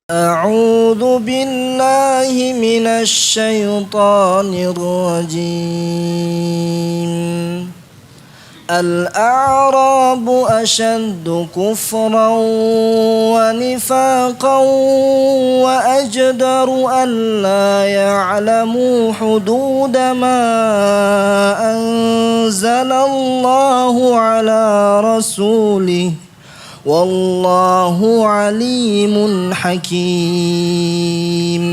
أعوذ بالله من الشيطان الرجيم. الأعراب أشد كفرا ونفاقا وأجدر ألا يعلموا حدود ما أنزل الله على رسوله والله عليم حكيم.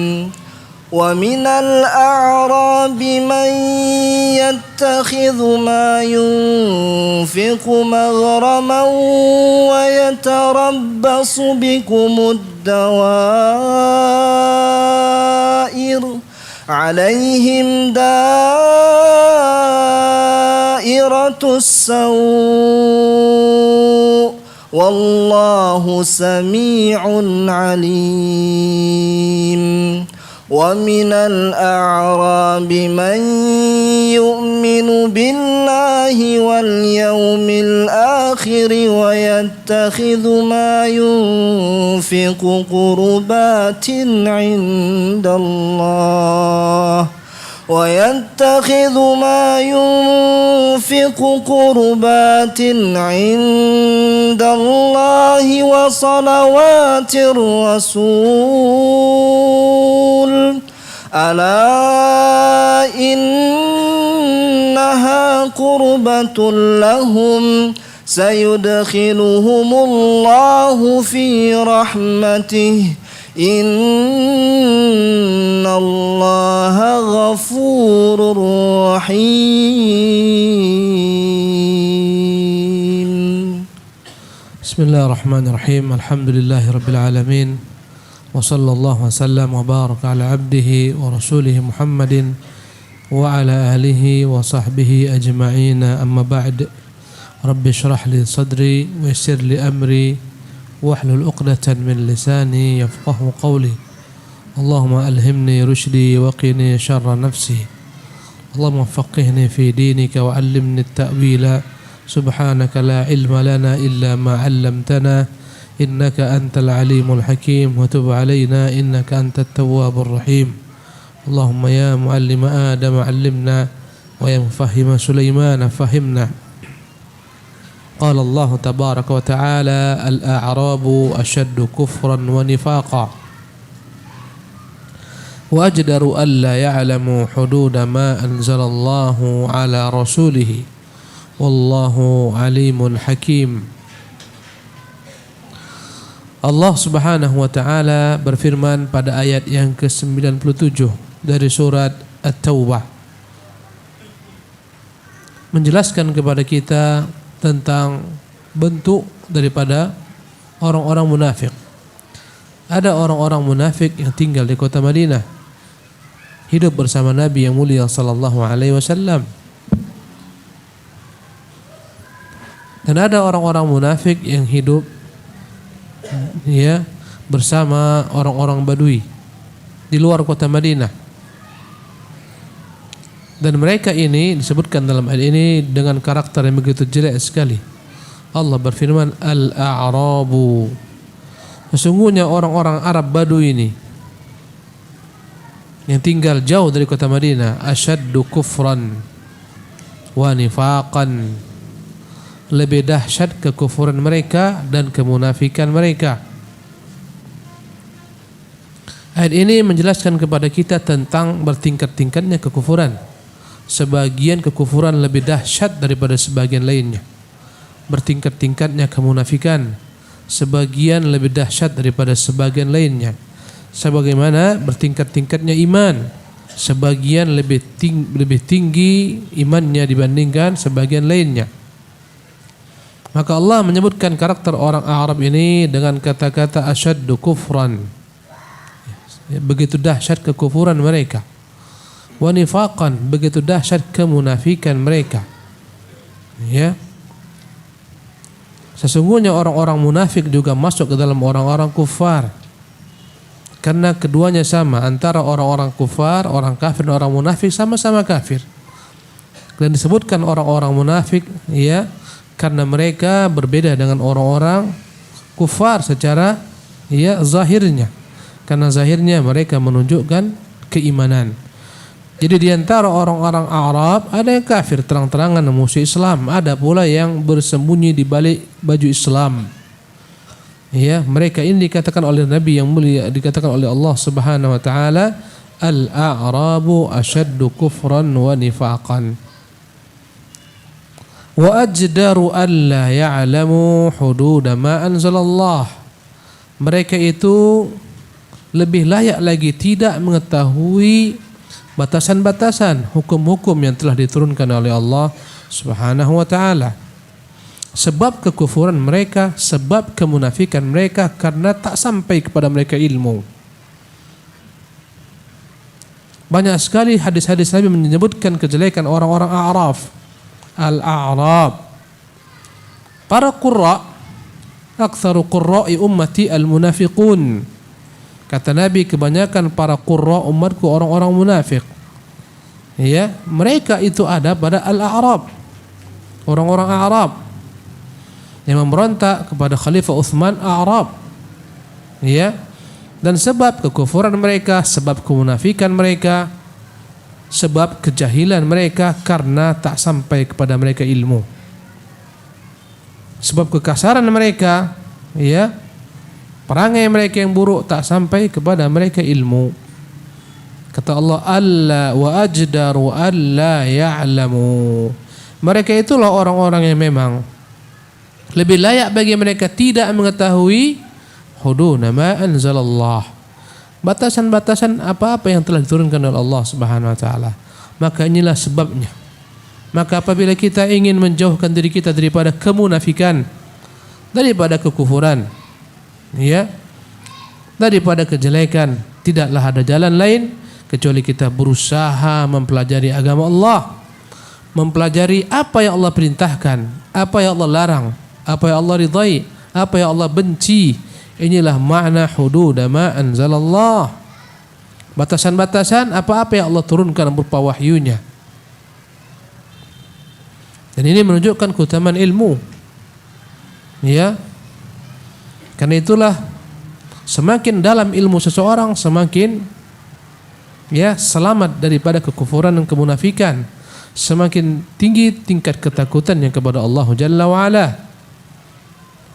ومن الأعراب من يتخذ ما ينفق مغرما ويتربص بكم الدوائر عليهم دائرة السوء والله سميع عليم. ومن الأعراب من يؤمن بالله واليوم الآخر ويتخذ ما ينفق قربات عند الله وصلوات الرسول ألا إنها قربة لهم سيدخلهم الله في رحمته إن الله غفور رحيم. بسم الله الرحمن الرحيم. الحمد لله رب العالمين وصلى الله وسلم وبارك على عبده ورسوله محمد وعلى آله وصحبه أجمعين. أما بعد، رب اشرح لي صدري ويسر لي أمري واحلل عقدة من لساني يفقه قولي. اللهم ألهمني رشدي وقني شر نفسي. اللهم فقهني في دينك وعلمني التأويل. سبحانك لا علم لنا إلا ما علمتنا إنك أنت العليم الحكيم. وتب علينا إنك أنت التواب الرحيم. اللهم يا معلم آدم علمنا ويا مفهم سليمان فهمنا. قال الله تبارك وتعالى: الأعراب أشد كفرا ونفاقا وأجدر ألا يعلموا حدود ما أنزل الله على رسوله والله عليم حكيم. Allah Subhanahu wa taala berfirman pada ayat yang ke-97 dari surat At-Taubah, menjelaskan kepada kita tentang bentuk daripada orang-orang munafik. Ada orang-orang munafik yang tinggal di kota Madinah, hidup bersama Nabi yang mulia sallallahu alaihi wasallam. Dan ada orang-orang munafik yang hidup bersama orang-orang Badui di luar kota Madinah. Dan mereka ini disebutkan dalam ayat ini dengan karakter yang begitu jelek sekali. Allah berfirman, Al-A'rabu, sesungguhnya orang-orang Arab Badui ini yang tinggal jauh dari kota Madinah, asyaddu kufran wa nifaqan, lebih dahsyat kekufuran mereka dan kemunafikan mereka. Ayat ini menjelaskan kepada kita tentang bertingkat-tingkatnya kekufuran. Sebagian kekufuran lebih dahsyat daripada sebagian lainnya. Bertingkat-tingkatnya kemunafikan, sebagian lebih dahsyat daripada sebagian lainnya. Sebagaimana bertingkat-tingkatnya iman, sebagian lebih tinggi imannya dibandingkan sebagian lainnya. Maka Allah menyebutkan karakter orang Arab ini dengan kata-kata asyaddu kufran, begitu dahsyat kekufuran mereka. Wa nifaqan, begitu dahsyat kemunafikan mereka. Ya. Sesungguhnya orang-orang munafik juga masuk ke dalam orang-orang kufar. Karena keduanya sama, antara orang-orang kufar, orang kafir dan orang munafik sama-sama kafir. Dan disebutkan orang-orang munafik karena mereka berbeda dengan orang-orang kufar secara zahirnya. karena zahirnya mereka menunjukkan keimanan. Jadi di antara orang-orang Arab ada yang kafir terang-terangan musuh Islam, ada pula yang bersembunyi di balik baju Islam. Ya, mereka ini dikatakan oleh Nabi yang mulia, dikatakan oleh Allah Subhanahu wa taala, al-a'rabu ashaddu kufran wa nifaqan wa ajdaru an la ya'lamu hudud ma anzalallah. Mereka itu lebih layak lagi tidak mengetahui batasan-batasan hukum-hukum yang telah diturunkan oleh Allah Subhanahu wa taala. Sebab kekufuran mereka, sebab kemunafikan mereka karena tak sampai kepada mereka ilmu. Banyak sekali hadis-hadis Nabi menyebutkan kejelekan orang-orang A'raf, al-A'rab. Para qurra, aktsaru qurra'i ummati al-munafiqun. Kata Nabi, kebanyakan para qurra umatku orang-orang munafik. Ya, mereka itu ada pada al-A'rab, orang-orang Arab yang memberontak kepada Khalifah Utsman Arab. Ya. Dan sebab kekufuran mereka, sebab kemunafikan mereka, sebab kejahilan mereka karena tak sampai kepada mereka ilmu. Sebab kekasaran mereka, ya, perangai mereka yang buruk tak sampai kepada mereka ilmu. Kata Allah, alla wa ajdaru alla ya'lamu. Mereka itulah orang-orang yang memang lebih layak bagi mereka tidak mengetahui hudud ma anzalallah, batasan-batasan apa-apa yang telah diturunkan oleh Allah Subhanahu wa taala. Maka inilah sebabnya. Maka apabila kita ingin menjauhkan diri kita daripada kemunafikan, daripada kekufuran, ya, daripada kejelekan, tidaklah ada jalan lain kecuali kita berusaha mempelajari agama Allah, mempelajari apa yang Allah perintahkan, apa yang Allah larang, apa yang Allah ridai, apa yang Allah benci. Inilah makna hudud ma anzalallah, batasan-batasan apa-apa yang Allah turunkan berupa wahyunya. Dan ini menunjukkan keutamaan ilmu. Ya. Karena itulah semakin dalam ilmu seseorang, semakin ya selamat daripada kekufuran dan kemunafikan, semakin tinggi tingkat ketakutan yang kepada Allah Jalla wa Ala.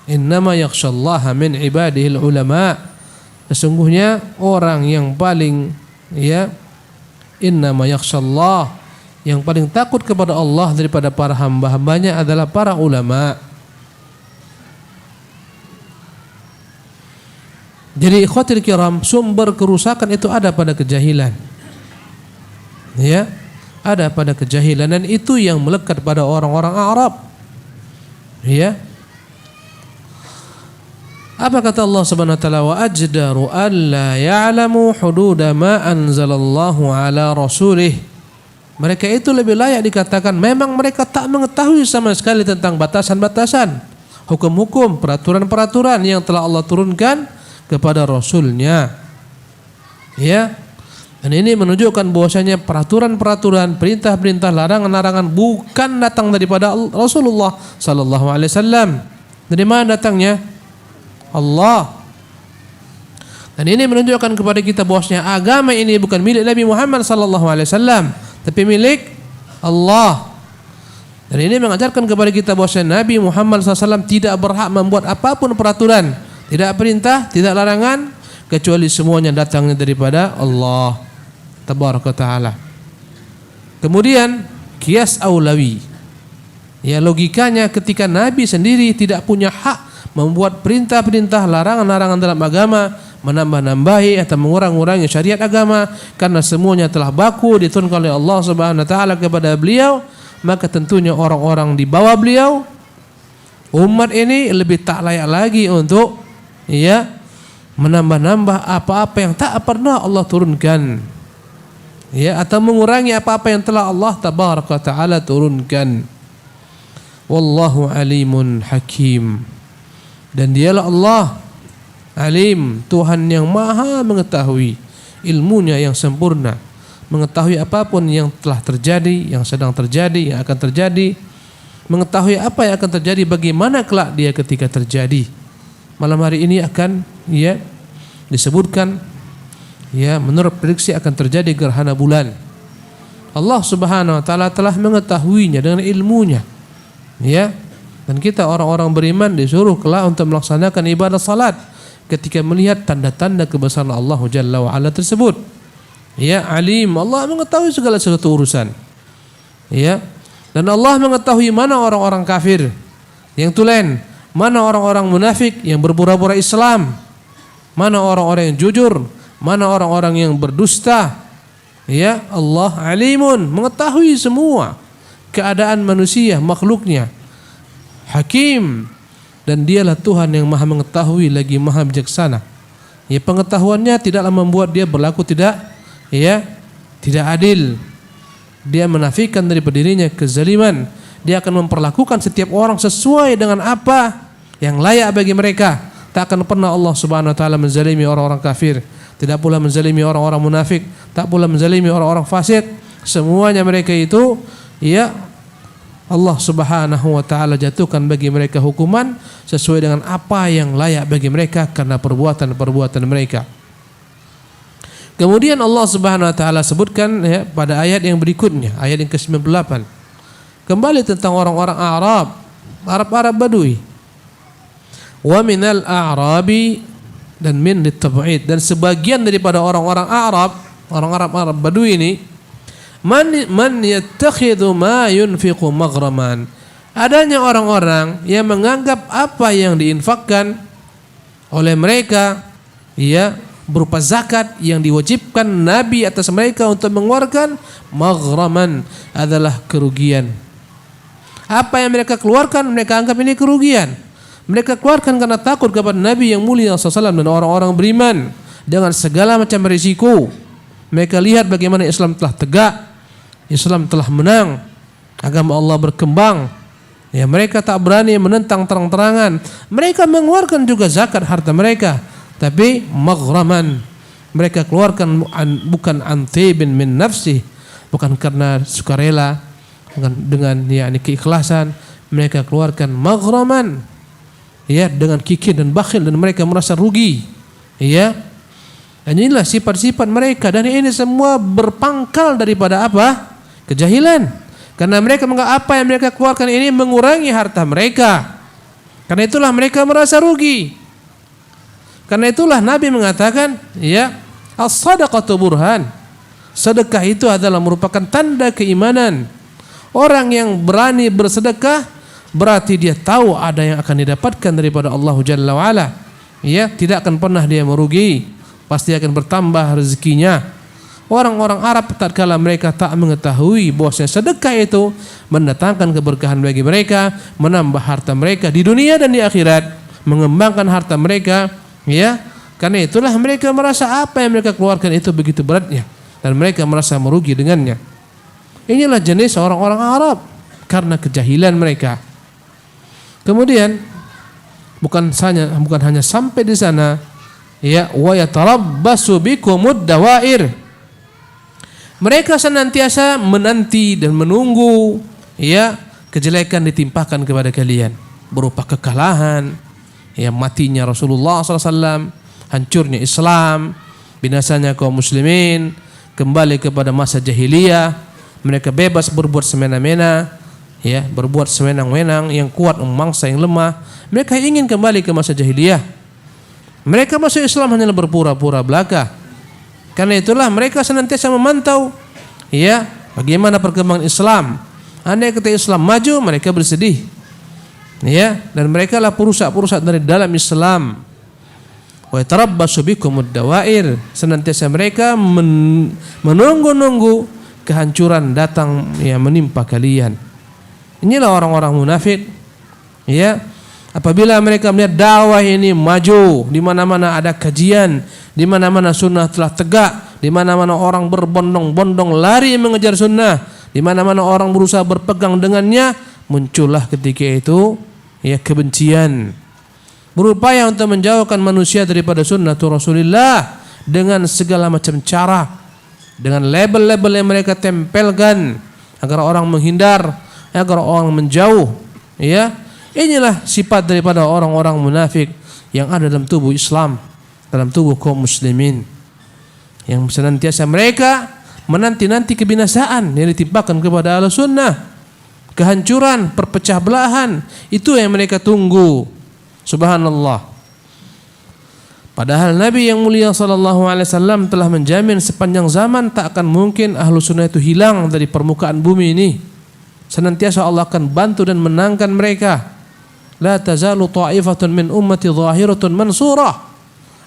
Innama yakhshallaha min ibadihil ulama. Sesungguhnya orang yang paling ya innama yakhshallah, yang paling takut kepada Allah daripada para hamba-hambanya adalah para ulama. Jadi ikhwatil kiram, sumber kerusakan itu ada pada kejahilan. Ya, ada pada kejahilan, dan itu yang melekat pada orang-orang Arab. Ya. Apa kata Allah Subhanahu wa taala, wa ajdaru alla ya'lamu hudud ma anzalallahu ala rasulih. Mereka itu lebih layak dikatakan memang mereka tak mengetahui sama sekali tentang batasan-batasan, hukum-hukum, peraturan-peraturan yang telah Allah turunkan kepada Rasulnya. Ya. Dan ini menunjukkan bahwasanya peraturan-peraturan, perintah-perintah, larangan-larangan bukan datang daripada Rasulullah sallallahu alaihi wasallam. Dari mana datangnya? Allah. Dan ini menunjukkan kepada kita bahwasanya agama ini bukan milik Nabi Muhammad sallallahu alaihi wasallam, tapi milik Allah. Dan ini mengajarkan kepada kita bahwasanya Nabi Muhammad SAW tidak berhak membuat apapun peraturan, tidak perintah, tidak larangan, kecuali semuanya datangnya daripada Allah Tabaraka Ta'ala. Kemudian qiyas aulawi. Ya, logikanya ketika Nabi sendiri tidak punya hak membuat perintah-perintah, larangan-larangan dalam agama, menambah-nambahi atau mengurang-urangi syariat agama, karena semuanya telah baku diturunkan oleh Allah Subhanahu wa taala kepada beliau, maka tentunya orang-orang di bawah beliau, umat ini lebih tak layak lagi untuk ya menambah-nambah apa-apa yang tak pernah Allah turunkan, ya, atau mengurangi apa-apa yang telah Allah Tabaraka Ta'ala turunkan. Wallahu alimun hakim. Dan dialah Allah alim, Tuhan yang maha mengetahui, ilmunya yang sempurna, mengetahui apapun yang telah terjadi, yang sedang terjadi, yang akan terjadi, mengetahui apa yang akan terjadi, bagaimana kelak dia ketika terjadi. Malam hari ini akan ya disebutkan ya menurut prediksi akan terjadi gerhana bulan. Allah Subhanahu wa taala telah mengetahuinya dengan ilmunya. Ya. Dan kita orang-orang beriman disuruh kelak untuk melaksanakan ibadah salat ketika melihat tanda-tanda kebesaran Allah Jalla wa Ala tersebut. Ya, alim, Allah mengetahui segala sesuatu urusan. Ya. Dan Allah mengetahui mana orang-orang kafir yang tulen, mana orang-orang munafik yang berpura-pura Islam, mana orang-orang yang jujur, mana orang-orang yang berdusta. Ya, Allah alimun, mengetahui semua keadaan manusia, makhluknya. Hakim, dan dialah Tuhan yang maha mengetahui lagi maha bijaksana. Ya, pengetahuannya tidaklah membuat dia berlaku tidak adil. Dia menafikan daripada dirinya kezaliman. Dia akan memperlakukan setiap orang sesuai dengan apa yang layak bagi mereka. Tak akan pernah Allah Subhanahu wa taala menzalimi orang-orang kafir, tidak pula menzalimi orang-orang munafik, tak pula menzalimi orang-orang fasik. Semuanya mereka itu Allah Subhanahu wa taala jatuhkan bagi mereka hukuman sesuai dengan apa yang layak bagi mereka karena perbuatan-perbuatan mereka. Kemudian Allah Subhanahu wa taala sebutkan pada ayat yang berikutnya, ayat yang ke-98. Kembali tentang orang-orang Arab Badui. Wa minal a'rabi, dan min litab'id, dan sebagian daripada orang-orang Arab Badui ini man yattakhidhu ma yunfiqu maghraman. Adanya orang-orang yang menganggap apa yang diinfakkan oleh mereka berupa zakat yang diwajibkan Nabi atas mereka untuk mengeluarkan maghraman adalah kerugian. Apa yang mereka keluarkan mereka anggap ini kerugian. Mereka keluarkan karena takut kepada Nabi yang mulia SAW dan orang-orang beriman dengan segala macam risiko. Mereka lihat bagaimana Islam telah tegak, Islam telah menang, agama Allah berkembang. Ya, mereka tak berani menentang terang-terangan. Mereka mengeluarkan juga zakat harta mereka, tapi maghraman. Mereka keluarkan bukan an tibin min nafsih, bukan karena sukarela, bukan dengan keikhlasan. Mereka keluarkan maghraman, dengan kikir dan bakhil, dan mereka merasa rugi. Dan inilah sifat-sifat mereka, dan ini semua berpangkal daripada apa? Kejahilan. Karena mereka menganggap apa yang mereka keluarkan ini mengurangi harta mereka. Karena itulah mereka merasa rugi. Karena itulah Nabi mengatakan, as-sadaqatu burhan. Sedekah itu adalah merupakan tanda keimanan. Orang yang berani bersedekah berarti dia tahu ada yang akan didapatkan daripada Allah Jalla wa'ala. Tidak akan pernah dia merugi, pasti akan bertambah rezekinya. Orang-orang Arab tatkala mereka tak mengetahui bahwasanya sedekah itu mendatangkan keberkahan bagi mereka, menambah harta mereka di dunia dan di akhirat, mengembangkan harta mereka, karena itulah mereka merasa apa yang mereka keluarkan itu begitu beratnya, dan mereka merasa merugi dengannya. Inilah jenis orang-orang Arab karena kejahilan mereka. Kemudian bukan hanya sampai di sana, wa yatarabbasu bikumud dawair. Mereka senantiasa menanti dan menunggu kejelekan ditimpakan kepada kalian berupa kekalahan, matinya Rasulullah SAW, hancurnya Islam, binasanya kaum muslimin, kembali kepada masa jahiliyah. Mereka bebas berbuat semena-mena, berbuat sewenang-wenang, yang kuat memangsa yang lemah. Mereka ingin kembali ke masa jahiliyah. Mereka masuk Islam hanyalah berpura-pura belaka. Karena itulah mereka senantiasa memantau bagaimana perkembangan Islam. Andai kata Islam maju, mereka bersedih. Dan mereka lah perusak-perusak dari dalam Islam. Wa tarabbasu bikumud dawair. Senantiasa mereka menunggu-nunggu kehancuran datang menimpa kalian. Inilah orang-orang munafik. Apabila mereka melihat dakwah ini maju, di mana-mana ada kajian, di mana-mana sunnah telah tegak, di mana-mana orang berbondong-bondong lari mengejar sunnah, di mana-mana orang berusaha berpegang dengannya, muncullah ketika itu kebencian. Berupaya untuk menjauhkan manusia daripada sunnah Rasulullah dengan segala macam cara, dengan label-label yang mereka tempelkan agar orang menghindar, agar orang menjauh. Inilah sifat daripada orang-orang munafik yang ada dalam tubuh Islam, dalam tubuh kaum muslimin. yang senantiasa mereka menanti-nanti kebinasaan yang ditimpakan kepada Ahlussunnah, kehancuran, perpecah belahan, itu yang mereka tunggu. Subhanallah. Padahal Nabi yang mulia sallallahu alaihi wasallam telah menjamin sepanjang zaman tak akan mungkin Ahlussunnah itu hilang dari permukaan bumi ini. Senantiasa Allah akan bantu dan menangkan mereka. La tazalu ta'ifatun min ummati zahiratun mansurah.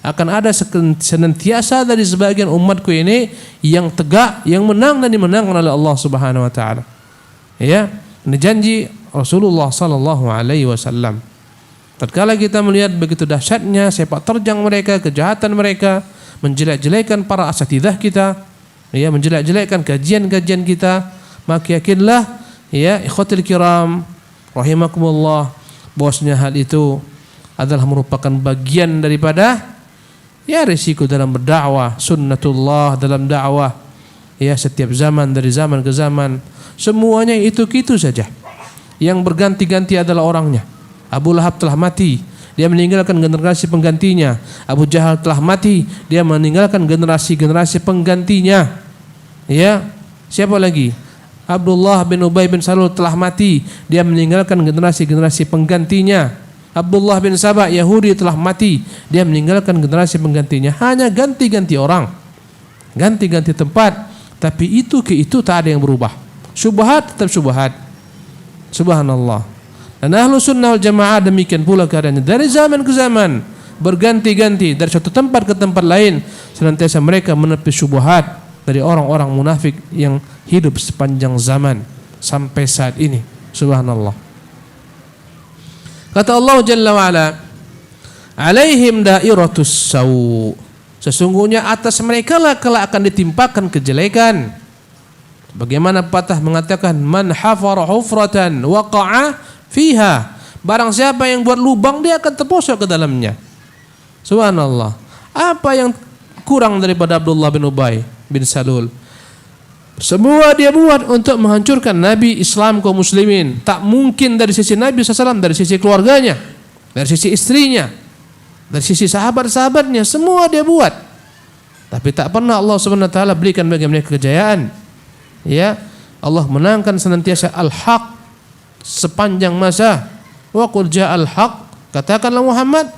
Akan ada senantiasa dari sebagian umatku ini yang tegak, yang menang dan dimenangkan oleh Allah Subhanahu wa taala. Ya, ini janji Rasulullah sallallahu alaihi wasallam. Tatkala kita melihat begitu dahsyatnya sepak terjang mereka, kejahatan mereka, menjelek-jelekan para asatidzah kita, ya, menjelek-jelekan kajian-kajian kita, maka yakinlah ya ikhwatul kiram rahimakumullah bahwasanya hal itu adalah merupakan bagian daripada ya risiko dalam berdakwah, sunnatullah dalam dakwah. Ya, setiap zaman dari zaman ke zaman semuanya itu saja. Yang berganti-ganti adalah orangnya. Abu Lahab telah mati, dia meninggalkan generasi penggantinya. Abu Jahal telah mati, dia meninggalkan generasi-generasi penggantinya. Ya, siapa lagi? Abdullah bin Ubay bin Salul telah mati, dia meninggalkan generasi-generasi penggantinya. Abdullah bin Sabah Yahudi telah mati, dia meninggalkan generasi penggantinya. Hanya ganti-ganti orang, ganti-ganti tempat, tapi itu ke itu tak ada yang berubah. Syubhat tetap syubhat. Subhanallah. Dan Ahlussunnah wal Jamaah demikian pula keadaannya. Dari zaman ke zaman berganti-ganti, dari satu tempat ke tempat lain, senantiasa mereka menepi syubhat dari orang-orang munafik yang hidup sepanjang zaman sampai saat ini. Subhanallah. Kata Allah Jalla wa'ala, alaihim dairatus sawu, sesungguhnya atas mereka lah kelak akan ditimpakan kejelekan. Bagaimana pepatah mengatakan, man hafara hufratan waqa'a fiha, barang siapa yang buat lubang dia akan terposok ke dalamnya. Subhanallah. Apa yang kurang daripada Abdullah bin Ubay bin Salul? Semua dia buat untuk menghancurkan Nabi, Islam, kaum muslimin. Tak mungkin dari sisi Nabi SAW, dari sisi keluarganya, dari sisi istrinya, dari sisi sahabat-sahabatnya, semua dia buat. Tapi tak pernah Allah SWT berikan bagi mereka kejayaan. Ya, Allah menangkan senantiasa al-haq sepanjang masa. Wa qul ja'al haq, katakanlah Muhammad,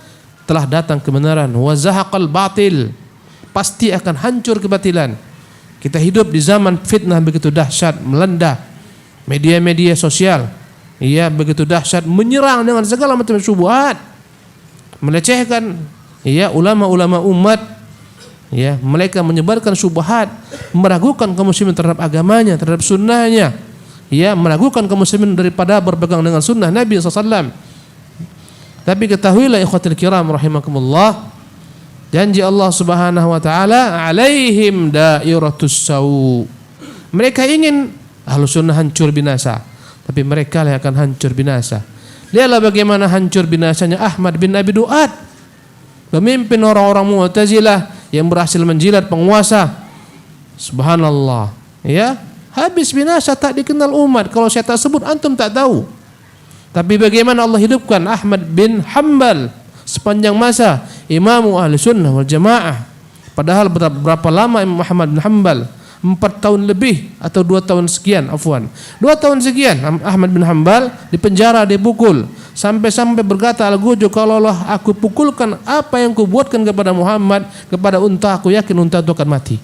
telah datang kebenaran. Wa zahaqal batil, pasti akan hancur kebatilan. Kita hidup di zaman fitnah begitu dahsyat melanda, media-media sosial, ya begitu dahsyat menyerang dengan segala macam syubhat, melecehkan, ya ulama-ulama umat, ya mereka menyebarkan syubhat, meragukan kaum muslimin terhadap agamanya, terhadap sunnahnya, ya meragukan kaum muslimin daripada berpegang dengan sunnah Nabi SAW. Tapi ketahuilah ikhwatul kiram rahimakumullah, janji Allah Subhanahu wa taala, alaihim dairatus sawu. Mereka ingin Ahlussunnah hancur binasa, tapi mereka lah yang akan hancur binasa. Lihatlah bagaimana hancur binasanya Ahmad bin Abi Du'ad, pemimpin orang-orang Mu'tazilah yang berhasil menjilat penguasa. Subhanallah. Ya, habis binasa tak dikenal umat. Kalau saya tak sebut antum tak tahu. Tapi bagaimana Allah hidupkan Ahmad bin Hanbal sepanjang masa Imamu Ahlussunnah wal Jamaah. Padahal berapa lama Imam Ahmad bin Hanbal? 4 tahun lebih atau 2 tahun sekian, 2 tahun sekian Ahmad bin Hanbal di penjara, dipukul sampai-sampai berkata Al-Guju, kalaulah aku pukulkan apa yang kubuatkan kepada Muhammad, kepada unta, aku yakin unta itu akan mati.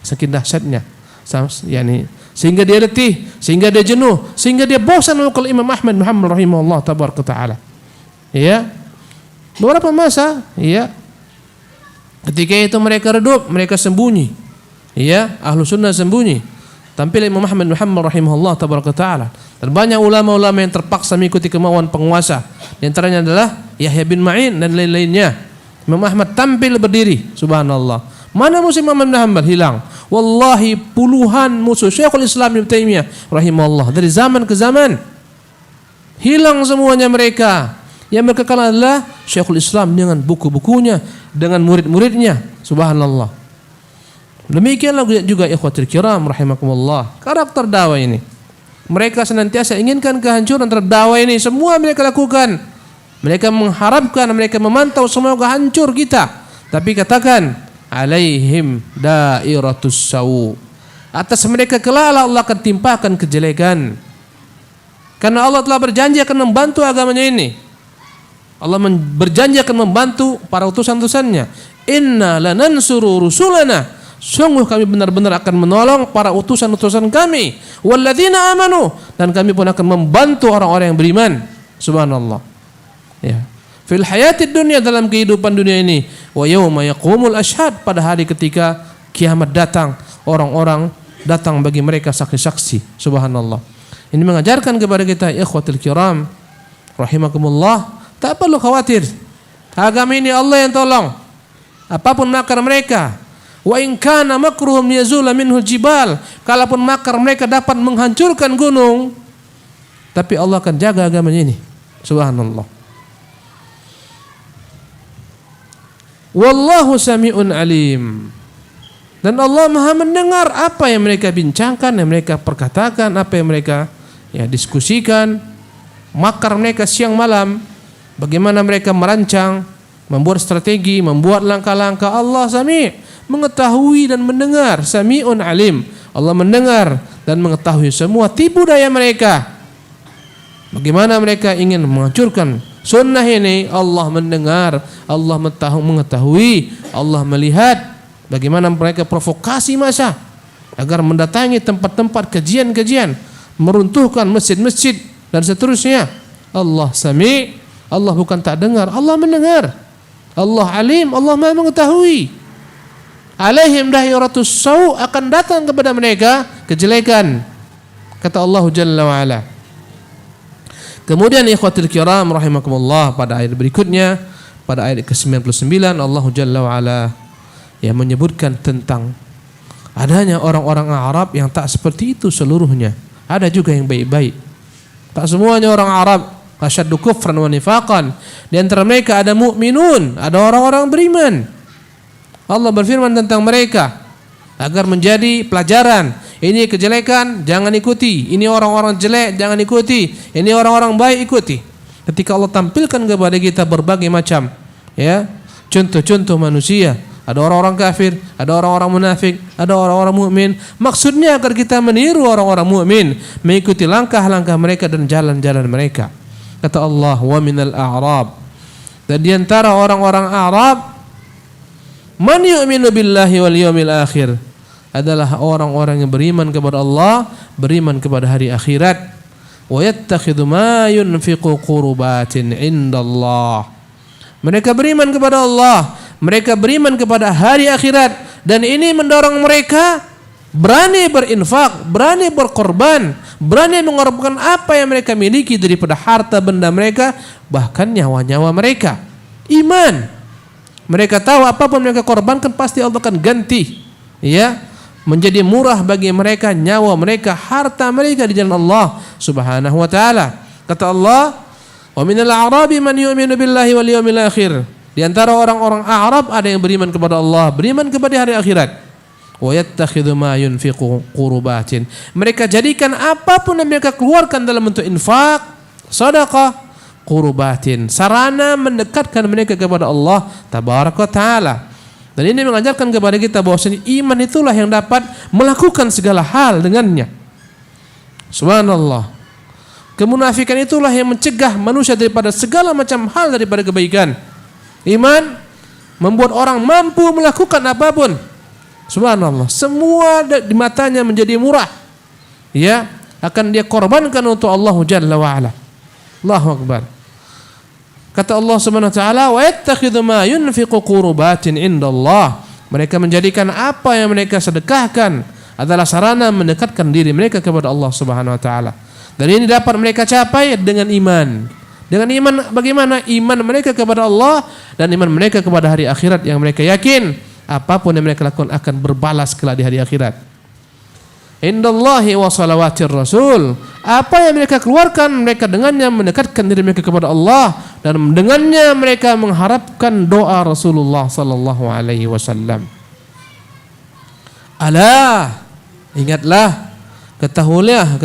Saking dahsyatnya, sehingga dia letih, sehingga dia jenuh, sehingga dia bosan memukul Imam Ahmad bin Hanbal rahimahullah tabaraka taala. Ya, beberapa masa, ya, ketika itu mereka redup, mereka sembunyi. Ya, Ahlussunnah sembunyi. Tampil Imam Ahmad bin Hanbal rahimahullah tabaraka taala. Dan banyak ulama-ulama yang terpaksa mengikuti kemauan penguasa. Di antaranya adalah Yahya bin Ma'in dan lain-lainnya. Imam Ahmad tampil berdiri, subhanallah. Mana musuh Imam Ahmad bin Hanbal? Hilang. Wallahi puluhan musuh Syekhul Islam Ibnu Taimiyah rahimahullah dari zaman ke zaman. Hilang semuanya mereka. Yang berkekal adalah Syekhul Islam dengan buku-bukunya, dengan murid-muridnya. Subhanallah. Demikianlah juga ikhwatul kiram rahimakumullah. Karakter dakwah ini. Mereka senantiasa inginkan kehancuran terhadap dakwah ini. Semua mereka lakukan. Mereka mengharapkan, mereka memantau semoga hancur kita. Tapi katakan, alaihim dairatus sau. Atas mereka kelak Allah akan timpakan kejelekan. Karena Allah telah berjanji akan membantu agamanya ini. Allah berjanji akan membantu para utusan-utusannya. Inna lanansuru rusulana. Sungguh kami benar-benar akan menolong para utusan-utusan kami. Walladzina amanu. Dan kami pun akan membantu orang-orang yang beriman. Subhanallah. Ya. Fil hayatid dunya, dalam kehidupan dunia ini. Wa yauma yaqumul ashhad, pada hari ketika kiamat datang, orang-orang datang bagi mereka saksi-saksi. Subhanallah. Ini mengajarkan kepada kita, ikhwatul kiram rahimakumullah, tak perlu khawatir. Agama ini Allah yang tolong. Apapun makar mereka, wa in kana makruhum yazula minhu jibal, kalaupun makar mereka dapat menghancurkan gunung, tapi Allah akan jaga agamanya ini. Subhanallah. Wallahu sami'un alim. Dan Allah Maha mendengar apa yang mereka bincangkan, yang mereka perkatakan, apa yang mereka diskusikan, makar mereka siang malam, bagaimana mereka merancang, membuat strategi, membuat langkah-langkah. Allah Sami', mengetahui dan mendengar. Sami'un alim. Allah mendengar dan mengetahui semua tipu daya mereka. Bagaimana mereka ingin menghancurkan sunnah ini, Allah mendengar, Allah mengetahui, Allah melihat bagaimana mereka provokasi massa agar mendatangi tempat-tempat kajian-kajian, meruntuhkan masjid-masjid dan seterusnya. Allah Sami', Allah bukan tak dengar, Allah mendengar. Allah alim, Allah Maha mengetahui. Alaihim dairatus sau, akan datang kepada mereka kejelekan, kata Allah Jalla wa Ala. Kemudian ikhwatul kiram rahimakumullah, pada ayat berikutnya, pada ayat ke-99, Allah Jalla wa Ala menyebutkan tentang adanya orang-orang Arab yang tak seperti itu seluruhnya. Ada juga yang baik-baik. Tak semuanya orang Arab asyaddu kufran wa nifaqan. Di antara mereka ada mukminun, ada orang-orang beriman. Allah berfirman tentang mereka agar menjadi pelajaran. Ini kejelekan, jangan ikuti. Ini orang-orang jelek, jangan ikuti. Ini orang-orang baik, ikuti. Ketika Allah tampilkan kepada kita berbagai macam contoh-contoh manusia, ada orang-orang kafir, ada orang-orang munafik, ada orang-orang mukmin. Maksudnya agar kita meniru orang-orang mukmin, mengikuti langkah-langkah mereka dan jalan-jalan mereka. Kata Allah, wa minal a'rab, dan di antara orang-orang Arab, man yu'minu billahi wal yawmil akhir, adalah orang-orang yang beriman kepada Allah, beriman kepada hari akhirat. Wa yattakhidhu ma yunfiqu qurbatin indallah. Mereka beriman kepada Allah, mereka beriman kepada hari akhirat, dan ini mendorong mereka berani berinfak, berani berkorban, berani mengorbankan apa yang mereka miliki daripada harta benda mereka, bahkan nyawa-nyawa mereka. Iman. Mereka tahu apapun mereka korbankan pasti Allah akan ganti. Menjadi murah bagi mereka nyawa mereka, harta mereka di jalan Allah Subhanahu wa taala. Kata Allah, wa minal a'rabi man yu'minu billahi wal yawmil akhir. Di antara orang-orang Arab ada yang beriman kepada Allah, beriman kepada hari akhirat. Wa yattakhidhu ma yunfiqu qurbatin. Mereka jadikan apapun yang mereka keluarkan dalam bentuk infak, sedekah, qurbatin, sarana mendekatkan mereka kepada Allah tabaraka taala. Dan ini mengajarkan kepada kita bahwasanya iman itulah yang dapat melakukan segala hal dengannya. Subhanallah. Kemunafikan itulah yang mencegah manusia daripada segala macam hal daripada kebaikan. Iman membuat orang mampu melakukan apapun. Subhanallah. Semua di matanya menjadi murah. Akan dia korbankan untuk Allah Jalla wa Ala. Allahu Akbar. Kata Allah Subhanahu wa taala, wa yattakhidhu ma yunfiqu qurbatin indallah. Mereka menjadikan apa yang mereka sedekahkan adalah sarana mendekatkan diri mereka kepada Allah Subhanahu wa taala. Dan ini dapat mereka capai dengan iman. Dengan iman, bagaimana? Iman mereka kepada Allah dan iman mereka kepada hari akhirat, yang mereka yakin apapun yang mereka lakukan akan berbalas kelak di hari akhirat. Indallahi wa salawatir rasul. Apa yang mereka keluarkan, mereka dengannya mendekatkan diri mereka kepada Allah, dan dengannya mereka mengharapkan doa Rasulullah sallallahu alaihi wasallam. Ala, ingatlah, ketahuilah,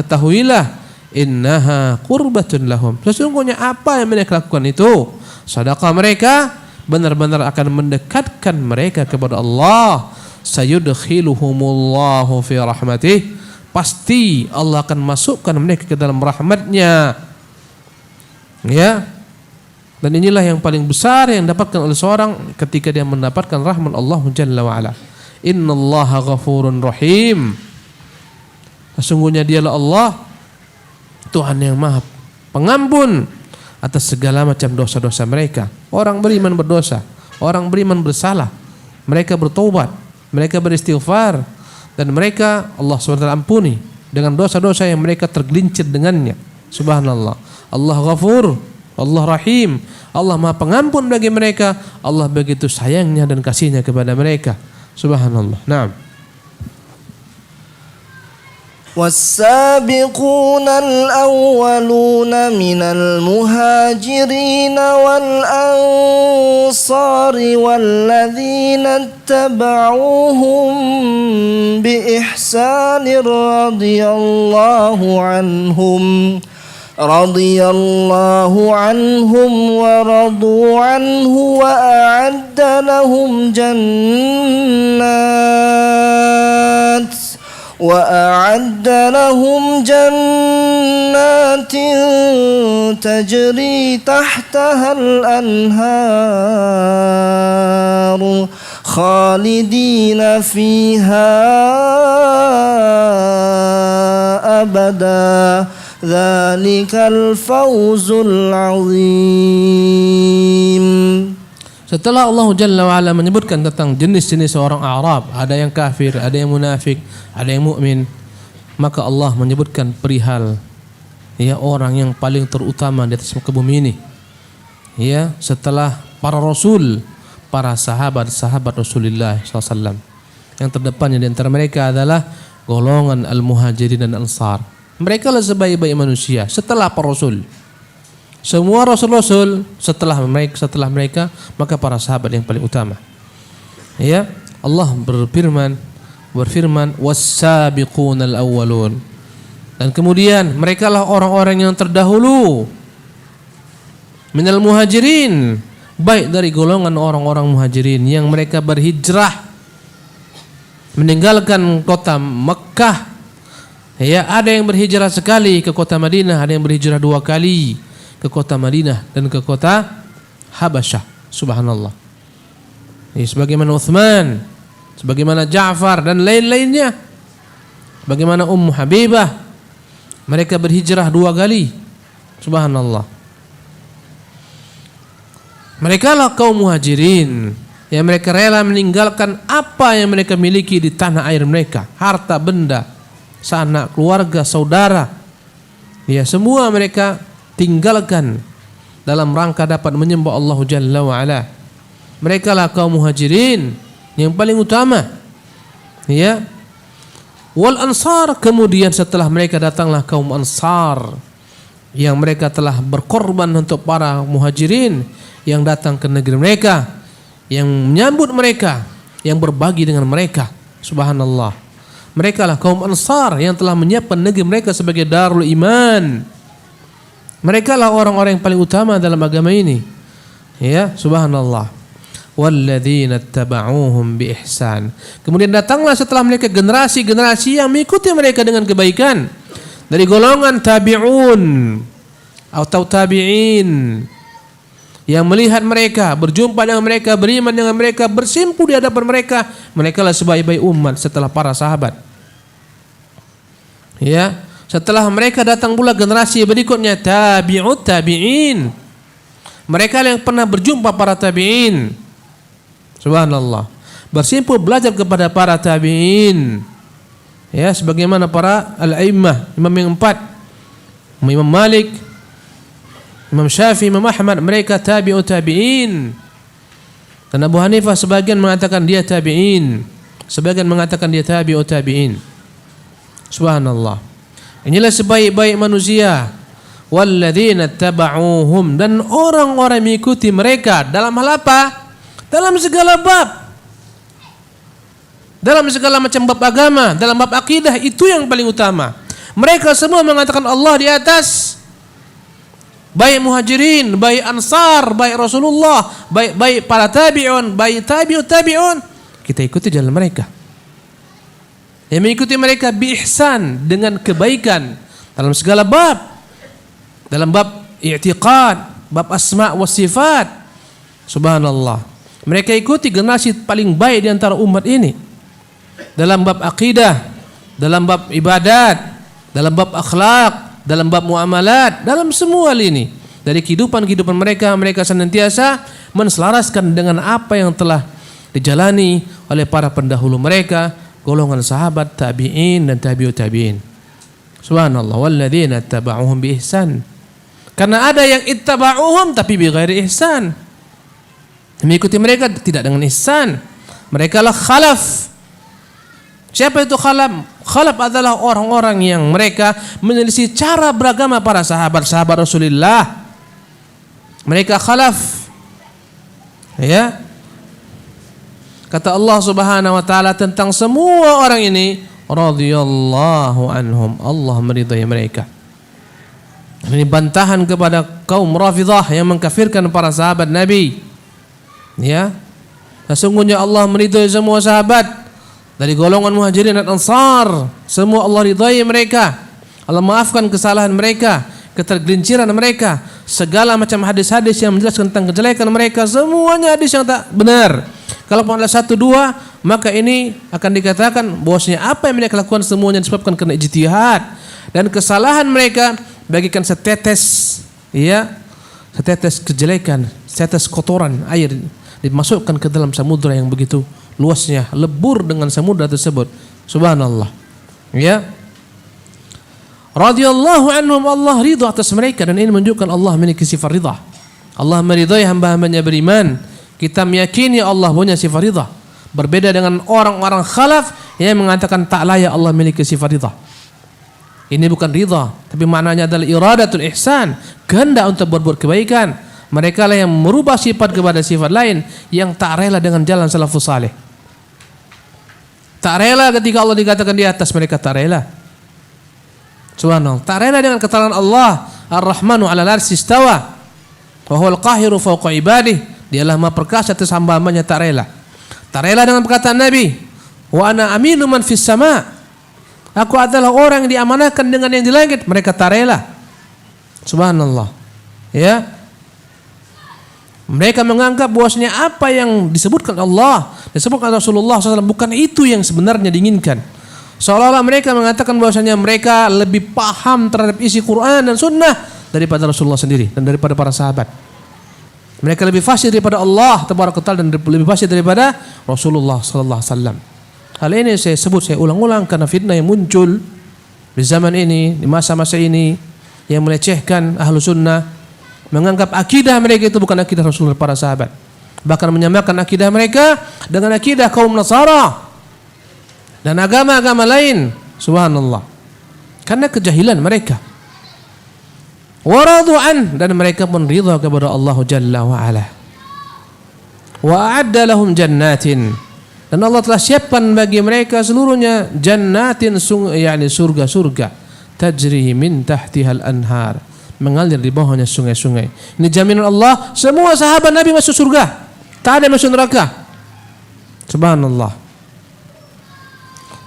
innaha qurbatun lahum. Sesungguhnya apa yang mereka lakukan itu, sedekah mereka, benar-benar akan mendekatkan mereka kepada Allah. Sayudkhiluhumullahu fi rahmatih, pasti Allah akan masukkan mereka ke dalam rahmatnya. Ya. Dan inilah yang paling besar yang didapatkan oleh seorang ketika dia mendapatkan rahmat Allah Jalla wa Ala. Innallaha ghafurun rahim. Sesungguhnya dialah Allah, Tuhan yang Maha Pengampun atas segala macam dosa-dosa mereka. Orang beriman berdosa, orang beriman bersalah, mereka bertobat, mereka beristighfar, dan mereka Allah SWT ampuni dengan dosa-dosa yang mereka tergelincir dengannya. Subhanallah. Allah Ghafur, Allah Rahim, Allah Maha Pengampun bagi mereka. Allah begitu sayangnya dan kasihnya kepada mereka. Subhanallah. Naam. والسابقون الأولون من المهاجرين والأنصار والذين اتبعوهم بإحسان رضي الله عنهم ورضوا عنه وأعد لهم جنات تجري تحتها الأنهار خالدين فيها أبدا ذلك الفوز العظيم. Setelah Allah Jalla wa Ala menyebutkan tentang jenis-jenis orang Arab, ada yang kafir, ada yang munafik, ada yang mukmin, maka Allah menyebutkan perihal ya orang yang paling terutama di atas muka bumi ini. Ya, setelah para rasul, para sahabat Rasulullah SAW. Yang terdepannya di antara mereka adalah golongan al-muhajirin dan ansar. Mereka lah sebaik-baik manusia setelah para rasul. Semua rasul-rasul setelah mereka maka para sahabat yang paling utama. Ya, Allah berfirman was-sabiqunal awwalun. Dan kemudian merekalah orang-orang yang terdahulu minal muhajirin, baik dari golongan orang-orang muhajirin yang mereka berhijrah meninggalkan kota Mekkah. Ya, ada yang berhijrah sekali ke kota Madinah, ada yang berhijrah 2 kali ke kota Madinah dan ke kota Habasyah. Subhanallah. Ya, sebagaimana Utsman, sebagaimana Ja'far dan lain-lainnya. Bagaimana Ummu Habibah, mereka berhijrah 2 kali. Subhanallah. Mereka lah kaum muhajirin yang mereka rela meninggalkan apa yang mereka miliki di tanah air mereka, harta benda, sanak keluarga, saudara. Ya, semua mereka tinggalkan dalam rangka dapat menyembah Allah Jalla wa Ala. Mereka lah kaum muhajirin yang paling utama. Ya. Wal ansar, kemudian setelah mereka datanglah kaum ansar yang mereka telah berkorban untuk para muhajirin yang datang ke negeri mereka, yang menyambut mereka, yang berbagi dengan mereka. Subhanallah. Mereka lah kaum ansar yang telah menyiapkan negeri mereka sebagai darul iman. Mereka lah orang-orang yang paling utama dalam agama ini. Ya, subhanallah. Walladzina taba'uuhum bi ihsan. Kemudian datanglah setelah mereka generasi-generasi yang mengikuti mereka dengan kebaikan dari golongan tabi'un atau tabi'in, yang melihat mereka, berjumpa dengan mereka, beriman dengan mereka, bersimpuh di hadapan mereka. Mereka lah sebaik-baik umat setelah para sahabat. Ya. Setelah mereka datang pula generasi berikutnya tabi'ut tabi'in. Mereka yang pernah berjumpa para tabi'in. Subhanallah. Bersimpuh belajar kepada para tabi'in. Ya, sebagaimana para al-a'immah, imam yang 4. Imam Malik, Imam Syafi'i, Imam Ahmad, mereka tabi'ut tabi'in. Dan Abu Hanifah sebagian mengatakan dia tabi'in, sebagian mengatakan dia tabi'ut tabi'in. Subhanallah. Inilah sebaik-baik manusia. Walladzina taba'uuhum, dan orang-orang mengikuti mereka dalam hal apa? Dalam segala bab. Dalam segala macam bab agama, dalam bab akidah, itu yang paling utama. Mereka semua mengatakan Allah di atas. baik muhajirin, baik ansar, baik Rasulullah, baik para tabi'un, baik tabi'ut tabi'un, kita ikuti jalan mereka. Yang mengikuti mereka bi ihsan, dengan kebaikan dalam segala bab. Dalam bab i'tiqad, bab asma wa sifat. Subhanallah. Mereka ikuti generasi paling baik di antara umat ini. Dalam bab akidah, dalam bab ibadat, dalam bab akhlak, dalam bab muamalat, dalam semua lini. Dari kehidupan mereka, mereka senantiasa menselaraskan dengan apa yang telah dijalani oleh para pendahulu mereka, golongan sahabat, tabi'in dan tabi'ut tabi'in. Subhanallah, walladzina ittaba'uhum bi ihsan. Karena ada yang ittaba'uhum tapi bi ghairi ihsan. Mengikuti mereka tidak dengan ihsan. Mereka lah khalaf. Siapa itu khalaf? Khalaf adalah orang-orang yang mereka menyelisih cara beragama para sahabat Rasulullah. Mereka khalaf. Ya. Kata Allah Subhanahu wa taala tentang semua orang ini, radhiyallahu anhum. Allah meridai mereka. Ini bantahan kepada kaum Rafidhah yang mengkafirkan para sahabat Nabi. Ya. Sesungguhnya Allah meridai semua sahabat dari golongan muhajirin dan ansar. Semua Allah ridai mereka. Allah maafkan kesalahan mereka, ketergelinciran mereka, segala macam hadis-hadis yang menjelaskan tentang kejelekan mereka, semuanya hadis yang tak benar. Kalau ada 1-2, maka ini akan dikatakan bahwasanya apa yang mereka lakukan semuanya disebabkan karena ijtihad, dan kesalahan mereka bagikan setetes, ya, setetes kejelekan, setetes kotoran air dimasukkan ke dalam samudra yang begitu luasnya, lebur dengan samudra tersebut. Subhanallah. Ya. Radhiyallahu anhum, Allah ridha atas mereka, dan ini menunjukkan Allah memiliki sifat ridha. Allah meridai hamba-hambanya beriman. Kita meyakini Allah punya sifat ridha. Berbeda dengan orang-orang khalaf yang mengatakan tak layak Allah memiliki sifat ridha. Ini bukan ridha, tapi maknanya adalah iradatul ihsan, kehendak untuk berbuat kebaikan. Mereka lah yang merubah sifat kepada sifat lain, yang tak rela dengan jalan salafus saleh. Tak rela ketika Allah dikatakan di atas, mereka tak rela. Subhanallah. Tak rela dengan keterangan Allah, Ar-Rahmanu 'alal 'arsy istawa wa huwal qahiru fawqa ibadihi. Dialah Maha perkasa atas hamba-hambanya, tak rela. Tak rela dengan perkataan Nabi, wa ana aminu man fis sama'. Aku adalah orang yang diamanahkan dengan yang di langit. Mereka tak rela. Subhanallah. Ya. Mereka menganggap bahwasanya apa yang disebutkan Allah, disebutkan Rasulullah SAW, bukan itu yang sebenarnya diinginkan. Seolah-olah mereka mengatakan bahwasanya mereka lebih paham terhadap isi Quran dan Sunnah daripada Rasulullah sendiri dan daripada para sahabat. Mereka lebih fasih daripada Allah Tabaraka Ta'ala dan lebih fasih daripada Rasulullah sallallahu alaihi wasallam. Hal ini saya sebut, saya ulang-ulang karena fitnah yang muncul di zaman ini, di masa-masa ini, yang melecehkan ahlu sunnah, menganggap akidah mereka itu bukan akidah Rasulullah para sahabat, bahkan menyamakan akidah mereka dengan akidah kaum Nasara dan agama-agama lain. Subhanallah. Karena kejahilan mereka. Waradu an, dan mereka pun ridha kepada Allah Jalla wa Ala. Wa a'adda lahum jannatin, dan Allah telah siapkan bagi mereka seluruhnya jannatin, yakni surga-surga, tajri min tahtihal anhar, mengalir di bawahnya sungai-sungai. Ini jaminan Allah, semua sahabat Nabi masuk surga, tak ada masuk neraka. Subhanallah.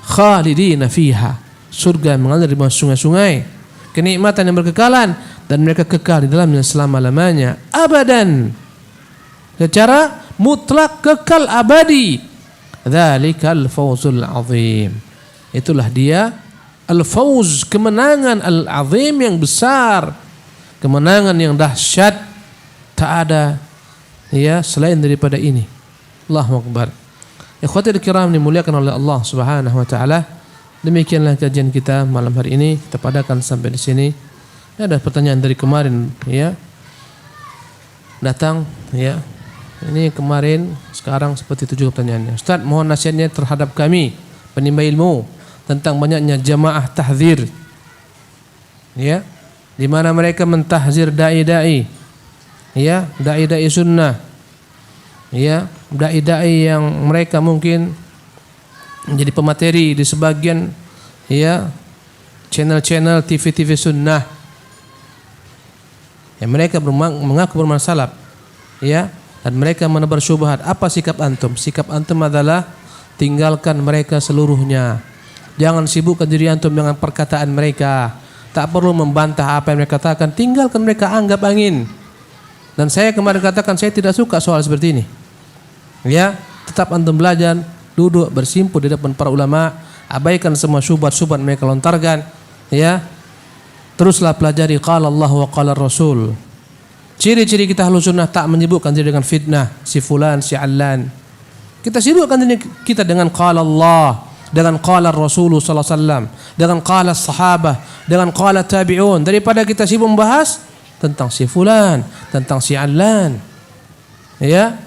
Khalidina fiha, surga mengalir di bawah sungai-sungai, kenikmatan yang berkekalan, dan mereka kekal di dalamnya selama-lamanya, abadan, secara mutlak kekal abadi. Dzalikal fawzul azim, itulah dia al-fawz, kemenangan al-azim yang besar, kemenangan yang dahsyat, tak ada ya selain daripada ini. Allahu akbar. Ikhwatul kiram dimuliakan oleh Allah Subhanahu wa taala. Demikianlah kajian kita malam hari ini, kita padakan sampai di sini. Ada pertanyaan dari kemarin, ya, datang, ya, ini kemarin, sekarang seperti itu juga pertanyaannya. Ustaz, mohon nasihatnya terhadap kami penimba ilmu tentang banyaknya jamaah tahzir, ya, di mana mereka mentahzir dai-dai, ya, dai-dai sunnah, ya, dai-dai yang mereka mungkin menjadi pemateri di sebagian, ya, channel-channel TV-TV sunnah. Ya, mereka mengaku beriman salaf. Ya, dan mereka menebar syubhat. Apa sikap antum? Sikap antum adalah tinggalkan mereka seluruhnya. Jangan sibukkan diri antum dengan perkataan mereka. Tak perlu membantah apa yang mereka katakan. Tinggalkan mereka, anggap angin. Dan saya kemarin katakan saya tidak suka soal seperti ini. Ya, tetap antum belajar, duduk bersimpuh di depan para ulama, abaikan semua syubhat-syubhat mereka lontarkan. Ya, teruslah pelajari qala Allah wa qala Rasul. Ciri-ciri kita Ahlus Sunnah tak menyibukkan diri dengan fitnah si fulan si allan. Kita sibukkan diri kita dengan qala Allah, dengan qala Rasul sallallahu alaihi wasallam, dengan qala sahabah, dengan qala tabi'un, daripada kita sibuk membahas tentang si fulan, tentang si allan. Ya.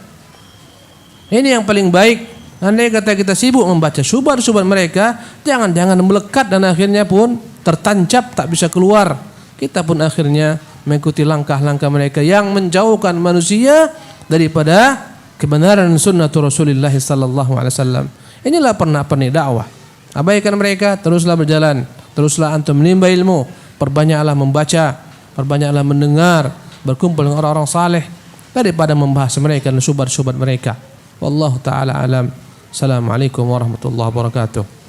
Ini yang paling baik. Andai kata kita sibuk membaca syubhat-syubhat mereka, jangan-jangan melekat dan akhirnya pun tertancap tak bisa keluar. Kita pun akhirnya mengikuti langkah-langkah mereka yang menjauhkan manusia daripada kebenaran sunnah Rasulullah sallallahu alaihi wasallam. Inilah pernak-pernik dakwah. Abaikan mereka, teruslah berjalan, teruslah antum menimba ilmu, perbanyaklah membaca, perbanyaklah mendengar, berkumpul dengan orang-orang saleh daripada membahas mereka dan syubhat-syubhat mereka. Wallahu taala alam. Assalamualaikum warahmatullahi wabarakatuh.